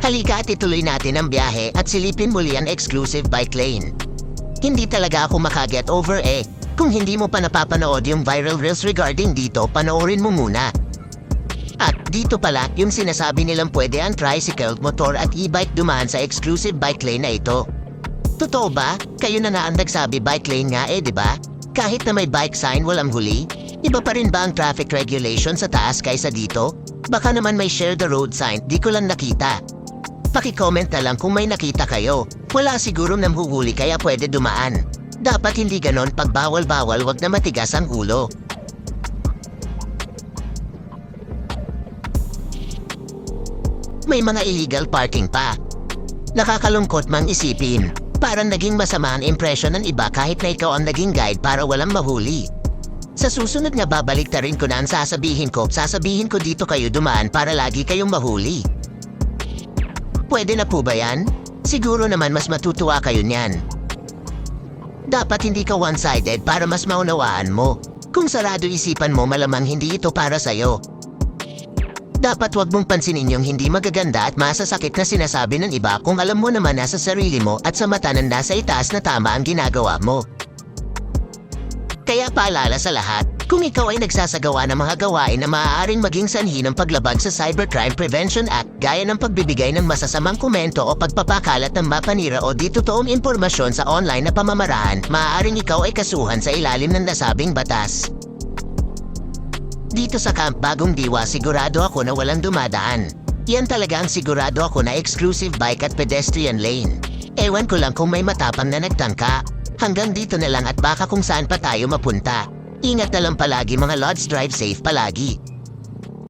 Halika at ituloy natin ang biyahe at silipin muli ang exclusive bike lane. Hindi talaga ako makaget over Kung hindi mo pa napapanood yung viral reels regarding dito, panoorin mo muna. At dito pala yung sinasabi nilang pwede ang tricycle, motor at e-bike dumaan sa exclusive bike lane na ito. Totoo ba? Kayo na ang nagsabi bike lane nga diba? Kahit na may bike sign walang huli? Iba pa rin ba ang traffic regulation sa taas kaysa dito? Baka naman may share the road sign, di ko lang nakita. Paki-comment na lang kung may nakita kayo. Wala sigurong namhuhuli kaya pwede dumaan. Dapat hindi ganon, pag bawal-bawal wag na matigas ang ulo. May mga illegal parking pa. Nakakalungkot mang isipin. Parang naging masama ang impression ng iba kahit na ikaw ang naging guide para walang mahuli. Sa susunod nga babalik na rin ko na ang sasabihin ko dito kayo dumaan para lagi kayong mahuli. Pwede na po ba yan? Siguro naman mas matutuwa kayo niyan. Dapat hindi ka one-sided para mas maunawaan mo. Kung sarado isipan mo malamang hindi ito para sa'yo. Dapat wag mong pansinin yung hindi magaganda at masasakit na sinasabi ng iba kung alam mo naman nasa sarili mo at sa mata ng nasa itaas na tama ang ginagawa mo. Kaya paalala sa lahat, kung ikaw ay nagsasagawa ng mga gawain na maaaring maging sanhi ng paglabag sa Cybercrime Prevention Act gaya ng pagbibigay ng masasamang komento o pagpapakalat ng mapanira o di totoong impormasyon sa online na pamamaraan, maaaring ikaw ay kasuhan sa ilalim ng nasabing batas. Dito sa Camp Bagong Diwa sigurado ako na walang dumadaan. Yan talaga ang sigurado ako na exclusive bike at pedestrian lane. Ewan ko lang kung may matapang na nagtangka. Hanggang dito na lang at baka kung saan pa tayo mapunta. Ingat na lang palagi mga lods, drive safe palagi.